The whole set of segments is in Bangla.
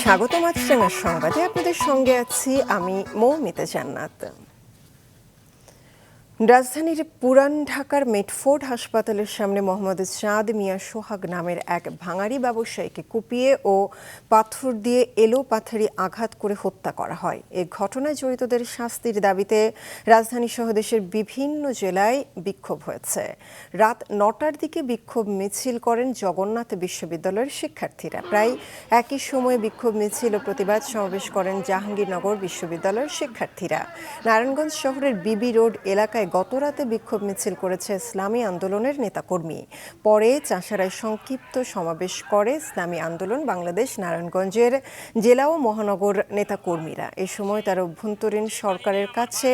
স্বাগত মাছরাঙার সংবাদে আপনাদের সঙ্গে আছি আমি মৌমিতা জান্নাত। রাজধানীর পুরান ঢাকার মিটফোর্ড হাসপাতালের সামনে মোহাম্মদ চাঁদ মিয়া সোহাগ নামের এক ভাঙাড়ি ব্যবসায়ীকে কুপিয়ে ও পাথর দিয়ে এলোপাথারি আঘাত করে হত্যা করা হয়। এ ঘটনায় জড়িতদের শাস্তির দাবিতে রাজধানী সহ দেশের বিভিন্ন জেলায় বিক্ষোভ হয়েছে। রাত ৯টার দিকে বিক্ষোভ মিছিল করেন জগন্নাথ বিশ্ববিদ্যালয়ের শিক্ষার্থীরা। প্রায় একই সময়ে বিক্ষোভ মিছিল ও প্রতিবাদ সমাবেশ করেন জাহাঙ্গীরনগর বিশ্ববিদ্যালয়ের শিক্ষার্থীরা। নারায়ণগঞ্জ শহরের বিবি রোড এলাকায় গতরাতে বিক্ষোভ মিছিল করেছে ইসলামী আন্দোলনের নেতাকর্মী। পরে চাষারায় সংক্ষিপ্ত সমাবেশ করে ইসলামী আন্দোলন বাংলাদেশ নারায়ণগঞ্জের জেলা ও মহানগর নেতাকর্মীরা। এ সময় তারা অভ্যন্তরীণ সরকারের কাছে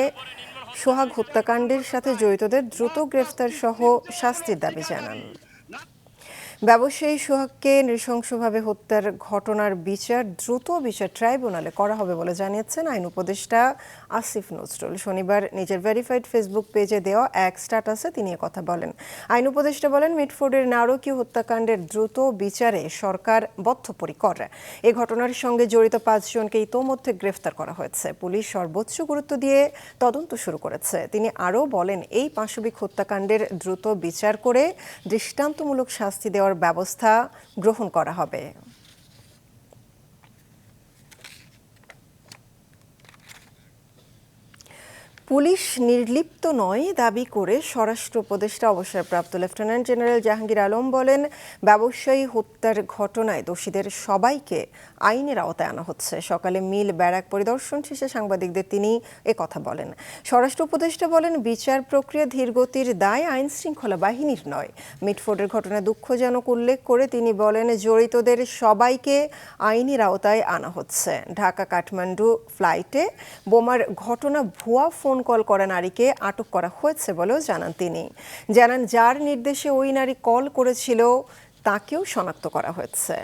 সোহাগ হত্যাকাণ্ডের সাথে জড়িতদের দ্রুত গ্রেফতার সহ শাস্তির দাবি জানান। ব্যবসায়ী সোহাগকে নৃশংসভাবে হত্যার ঘটনার দ্রুত বিচার ট্রাইব্যুনালে করা হবে বলে জানিয়েছেন আইন উপদেষ্টা আসিফ নজরুল। শনিবার নিজের ভেরিফাইড ফেসবুক পেজে দেওয়া এক স্ট্যাটাসে তিনি কথা বলেন। আইন উপদেষ্টা বলেন, মিটফোর্ডের নারকীয় হত্যাকাণ্ডের দ্রুত বিচারে সরকার বদ্ধপরিকর। এ ঘটনার সঙ্গে জড়িত ৫ জনকে ইতোমধ্যে গ্রেফতার করা হয়েছে। পুলিশ সর্বোচ্চ গুরুত্ব দিয়ে তদন্ত শুরু করেছে। তিনি আরও বলেন, এই পাশবিক হত্যাকাণ্ডের দ্রুত বিচার করে দৃষ্টান্তমূলক শাস্তি দেওয়ার ব্যবস্থা গ্রহণ করা হবে। পুলিশ নির্লিপ্ত নয় দাবি করে স্বরাষ্ট্র উপদেষ্টা অবসরপ্রাপ্ত লেফটেন্যান্ট জেনারেল জাহাঙ্গীর আলম বলেন, ব্যবসায়ী হত্যার ঘটনায় দোষীদের সবাইকে আইনের আওতায় আনা হচ্ছে। সকালে মিল ব্যারাক পরিদর্শন শেষে সাংবাদিকদের তিনি কথা বলেন। স্বরাষ্ট্র উপদেষ্টা বলেন, বিচার প্রক্রিয়া ধীরগতির দায় আইন শৃঙ্খলা বাহিনীর নয়। মিটফোর্ডের ঘটনা দুঃখজনক উল্লেখ করে তিনি বলেন, জড়িতদের সবাইকে আইনের আওতায় আনা হচ্ছে। ঢাকা কাঠমান্ডু ফ্লাইটে বোমার ঘটনা ভুয়া ফোন কল করা নারীকে আটক করা হয়েছে বলেও জানান তিনি। জানান, যার নির্দেশে ওই নারী কল করেছিল তাকেও শনাক্ত করা হয়েছে।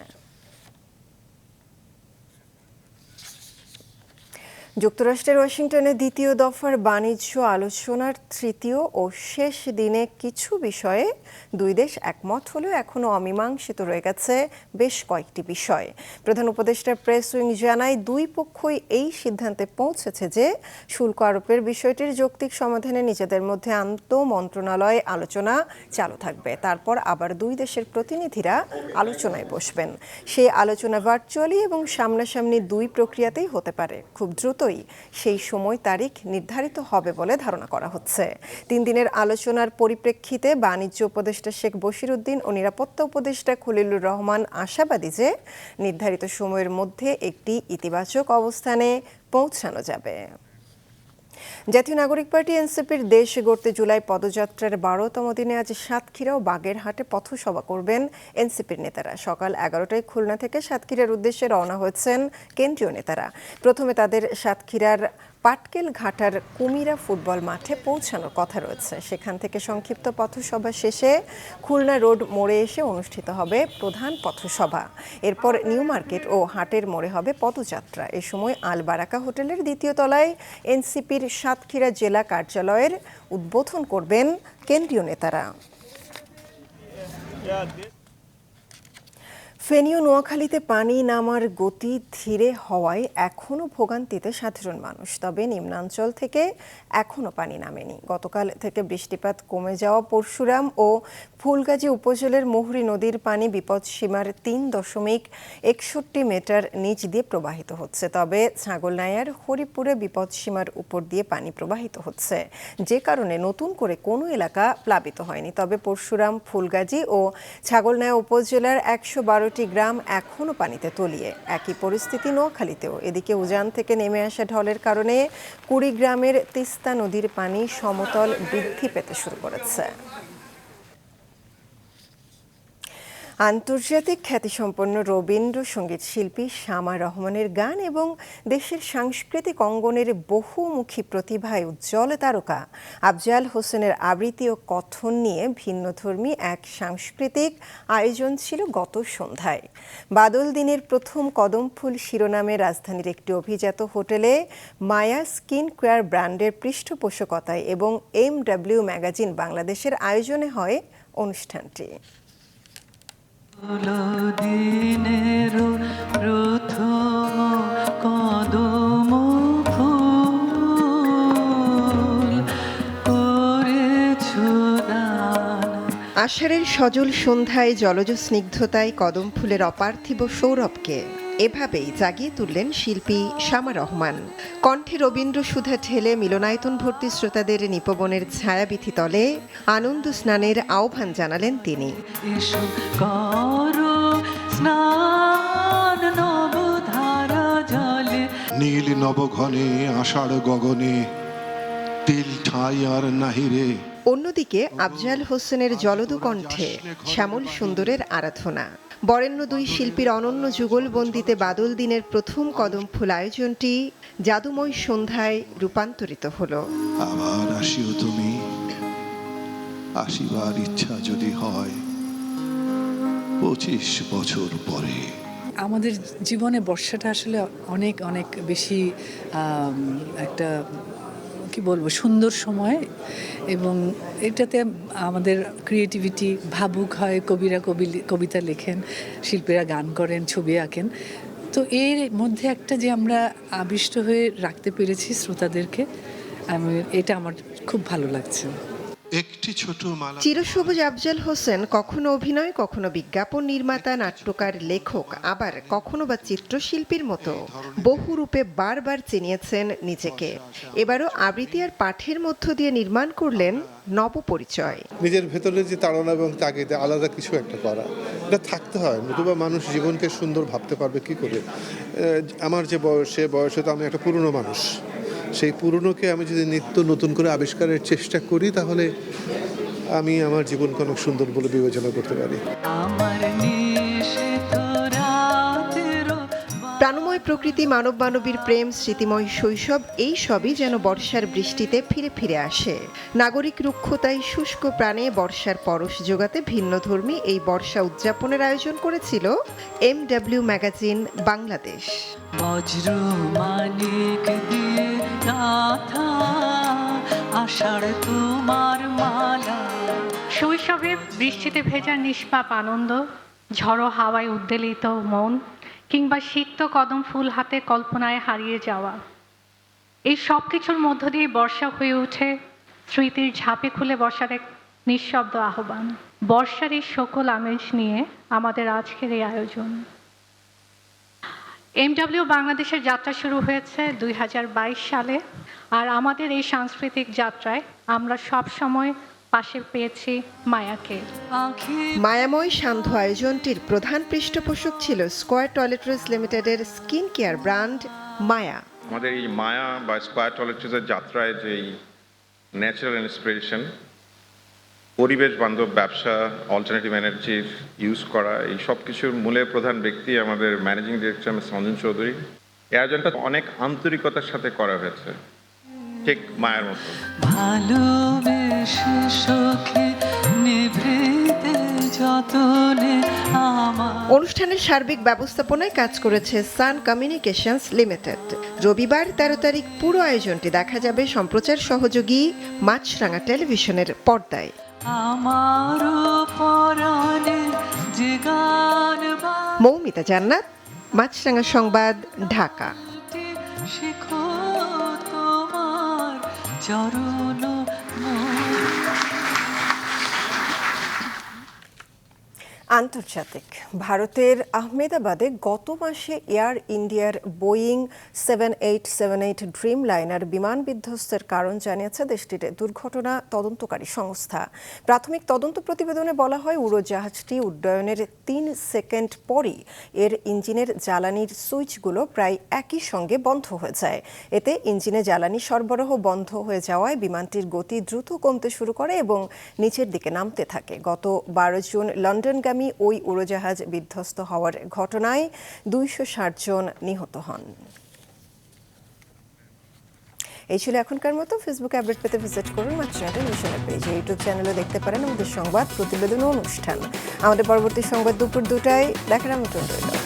যুক্তরাষ্ট্রের ওয়াশিংটনে দ্বিতীয় দফার বাণিজ্য আলোচনার তৃতীয় ও শেষ দিনে কিছু বিষয়ে দুই দেশ একমত হলেও এখনও অমীমাংসিত রয়ে গেছে বেশ কয়েকটি বিষয়। প্রধান উপদেষ্টার প্রেস উইং জানায়, দুই পক্ষই এই সিদ্ধান্তে পৌঁছেছে যে শুল্ক আরোপের বিষয়টির যৌক্তিক সমাধানে নিজেদের মধ্যে আন্তঃমন্ত্রণালয় আলোচনা চালু থাকবে। তারপর আবার দুই দেশের প্রতিনিধিরা আলোচনায় বসবেন। সেই আলোচনা ভার্চুয়ালি এবং সামনাসামনি দুই প্রক্রিয়াতেই হতে পারে। খুব দ্রুত সেই সময় তারিখ নির্ধারিত হবে বলে ধারণা করা হচ্ছে। 3 দিনের আলোচনার পরিপ্রেক্ষিতে বাণিজ্য উপদেষ্টা শেখ বশির উদ্দিন ও নিরাপত্তা উপদেষ্টা খলিলুর রহমান আশাবাদী যে নির্ধারিত সময়ের মধ্যে একটি ইতিবাচক অবস্থানে পৌঁছানো যাবে। জাতীয় নাগরিক পার্টি এনসিপির দেশ গড়তে জুলাই পদযাত্রার 12তম দিনে আজ সাতক্ষীরা ও বাগেরহাটে পথসভা করবেন এনসিপির নেতারা। সকাল 11টায় খুলনা থেকে সাতক্ষীরার উদ্দেশ্যে রওনা হয়েছেন কেন্দ্রীয় নেতারা। প্রথমে তাদের সাতক্ষীরার পাটকেল ঘাটার কুমিরা ফুটবল মাঠে পৌঁছানোর কথা রয়েছে। সেখান থেকে সংক্ষিপ্ত পথসভা শেষে খুলনা রোড মোড়ে এসে অনুষ্ঠিত হবে প্রধান পথসভা। এরপর নিউ মার্কেট ও হাটের মোড়ে হবে পদযাত্রা। এ সময় আল বারাকা হোটেলের 2য় তলায় এনসিপির সাতক্ষীরা জেলা কার্যালয়ের উদ্বোধন করবেন কেন্দ্রীয় নেতারা। ফেনী ও নোয়াখালীতে পানি নামার গতি ধীরে হওয়ায় এখনও ভোগান্তিতে সাধারণ মানুষ। তবে নিম্নাঞ্চল থেকে এখনও পানি নামেনি। গতকাল থেকে বৃষ্টিপাত কমে যাওয়া পরশুরাম ও ফুলগাজী উপজেলার মুহুরী নদীর পানি বিপদসীমার 3.61 মিটার নিচ দিয়ে প্রবাহিত হচ্ছে। তবে ছাগলনাইয়ার হরিপুরে বিপদসীমার উপর দিয়ে পানি প্রবাহিত হচ্ছে, যে কারণে নতুন করে কোনো এলাকা প্লাবিত হয়নি। তবে পরশুরাম, ফুলগাজী ও ছাগলনাইয়া উপজেলার 112টি গ্রাম এখনও পানিতে তলিয়ে। একই পরিস্থিতি নোয়াখালীতেও। এদিকে উজান থেকে নেমে আসা ঢলের কারণে কুড়িগ্রামের তিস্তা নদীর পানি সমতল বৃদ্ধি পেতে শুরু করেছে। আন্তর্জাতিক খ্যাতিসম্পন্ন রবীন্দ্রসঙ্গীত শিল্পী শামা রহমানের গান এবং দেশের সাংস্কৃতিক অঙ্গনের বহুমুখী প্রতিভায় উজ্জ্বল তারকা আফজাল হোসেনের আবৃত্তি ও কথন নিয়ে ভিন্নধর্মী এক সাংস্কৃতিক আয়োজন ছিল গত সন্ধ্যায়। বাদল দিনের প্রথম কদমফুল শিরোনামে রাজধানীর একটি অভিজাত হোটেলে মায়া স্কিন কেয়ার ব্র্যান্ডের পৃষ্ঠপোষকতায় এবং MW ম্যাগাজিন বাংলাদেশের আয়োজনে হয় অনুষ্ঠানটি। দিনের প্রথম কদম ফুল করেছো দান। আষাঢ়ের সজল সন্ধ্যায় জলজ স্নিগ্ধতায় কদম ফুলের অপার্থিব সৌরভকে এভাবেই জাগিয়ে তুললেন শিল্পী শামা রহমান। কণ্ঠে রবীন্দ্র সুধা ঠেলে মিলনায়তন ভর্তি শ্রোতাদের নিপবনের ছায়াবিথি তলে আনন্দ স্নানের আহ্বান জানালেন তিনি। এসো করো স্নান নবধারা জলে। নীল নবঘনে আষাঢ় গগনে তিল ঠাই আর নাহিরে। অন্যদিকে আফজাল হোসেনের জলদু কণ্ঠে শ্যামল সুন্দরের আরাধনা। বরেণ্য দুই শিল্পীর অনন্য যুগলবন্দিতে বাদল দিনের প্রথম কদম ফুল আয়োজনটি জাদুময় সন্ধ্যায় রূপান্তরিত হলো। আবার আসিও তুমি, আসিবার ইচ্ছা যদি হয় 25 বছর পরে। আমাদের জীবনে বর্ষাটা আসলে অনেক অনেক বেশি একটা কি বলবো সুন্দর সময়, এবং এটাতে আমাদের ক্রিয়েটিভিটি ভাবুক হয়। কবিরা কবিতা লেখেন, শিল্পীরা গান করেন, ছবি আঁকেন। তো এর মধ্যে একটা যে আমরা আবিষ্ট হয়ে রাখতে পেরেছি শ্রোতাদেরকে, এটা আমার খুব ভালো লাগছে। একটি ছোট মালা। চিরসবুজ আফজাল হোসেন কখনো অভিনয়, কখনো বিজ্ঞাপন নির্মাতা, নাট্যকার, লেখক, আবার কখনো বা চিত্রশিল্পীর মতো বহু রূপে বারবার চিনিয়েছেন নিজেকে। এবারও আবৃত্তি আর পাঠের মধ্য দিয়ে নির্মাণ করলেন নবপরিচয়। নিজের ভেতরে যে তাড়না এবং তাগিদে আলাদা কিছু একটা করা, এটা থাকতে হয়, নতুবা মানুষ জীবনকে সুন্দর ভাবতে পারবে কি করে। আমার যে বয়সে তো আমি একটা পুরনো মানুষ, সেই পুরনোকে আমি যদি নিত্য নতুন করে আবিষ্কারের চেষ্টা করি, তাহলে আমি আমার জীবনকে অনেক সুন্দর বলে বিবেচনা করতে পারি। প্রাণময় প্রকৃতি, মানব মানবীর প্রেম, স্মৃতিময় শৈশব, এই সবই যেন বর্ষার বৃষ্টিতে ফিরে ফিরে আসে। নাগরিক রুক্ষতায় শুষ্ক প্রাণে বর্ষার পরশ জোগাতে ভিন্নধর্মী এই বর্ষা উদযাপনের আয়োজন করেছিল MW ম্যাগাজিন বাংলাদেশ। বজ্র মানিক দিয়ে গাথা আষাঢ় তোমার মালা। শৈশবে বৃষ্টিতে ভেজা নিষ্পাপ আনন্দ, ঝড়ো হাওয়ায় উদ্বেলিত মন, কিংবা সিক্ত কদম ফুল হাতে কল্পনায় হারিয়ে যাওয়া, এই সব কিছুর মধ্য দিয়ে বর্ষা হয়ে ওঠে স্মৃতির ঝাঁপে খুলে বসার এক নিঃশব্দ আহ্বান। বর্ষার এই সকল আমেজ নিয়ে আমাদের আজকের এই আয়োজন। MW বাংলাদেশের যাত্রা শুরু হয়েছে 2022 সালে, আর আমাদের এই সাংস্কৃতিক যাত্রায় আমরা সব সময় পাশে পেয়েছি মায়াকে। মায়াময় সান্ধ্য আয়োজনটির প্রধান পৃষ্ঠপোষক ছিল স্কয়ার টয়লেট্রিজ লিমিটেডের স্কিন কেয়ার ব্র্যান্ড মায়া। আমাদের এই মায়া বা স্কয়ার টয়লেট্রিজের যাত্রায় যে ন্যাচারাল ইন্সপিরেশন, পরিবেশ বান্ধব ব্যবসা, অল্টারনেটিভ এনার্জির ইউজ করা, এই সব কিছুর মূলে প্রধান ব্যক্তি আমাদের managing director mister Anjan Chowdhury. এই আয়োজনটা অনেক আন্তরিকতার সাথে করা হয়েছে, ঠিক মায়ের মতো। ভালোবেসে সখী নিভৃতে যতনে আমার। অনুষ্ঠানের সার্বিক ব্যবস্থাপনায় কাজ করেছে সান কমিউনিকেশনস লিমিটেড। রবিবার 13 তারিখ পুরো আয়োজনটি দেখা যাবে সম্প্রচার সহযোগী মাছরাঙা টেলিভিশনের পর্দায়। আমারও পরাণে যে গান মৌমিতা জান্নাত, মাছরাঙা সংবাদ, ঢাকা। শিখো তোমার চরণ। আন্তর্জাতিক। ভারতের আহমেদাবাদে গত মাসে এয়ার ইন্ডিয়ার বোয়িং 7878 ড্রিম লাইনার বিমান বিধ্বস্তের কারণ জানিয়েছে দেশটির দুর্ঘটনা তদন্তকারী সংস্থা। প্রাথমিক তদন্ত প্রতিবেদনে বলা হয়, উড়োজাহাজটি উড্ডয়নের 3 সেকেন্ড পরই এর ইঞ্জিনের জ্বালানির সুইচগুলো প্রায় একই সঙ্গে বন্ধ হয়ে যায়। এতে ইঞ্জিনে জ্বালানি সরবরাহ বন্ধ হয়ে যাওয়ায় বিমানটির গতি দ্রুত কমতে শুরু করে এবং নিচের দিকে নামতে থাকে। গত 12 জুন লন্ডনগামী পরিবেশপ্রেমী ওই উড়োজাহাজ বিধ্বস্ত হওয়ার ঘটনায় 260 জন নিহত হন। এই ছিল এখনকার মতো। ফেসবুকে আপডেট পেতে ভিজিট করুন মাছরাঙা টেলিভিশনের পেজে। ইউটিউব চ্যানেলে দেখতে পারেন আমাদের সংবাদ, প্রতিবেদন ও অনুষ্ঠান। আমাদের পরবর্তী সংবাদ দুপুর 2টায় দেখার আমন্ত্রণ রইল।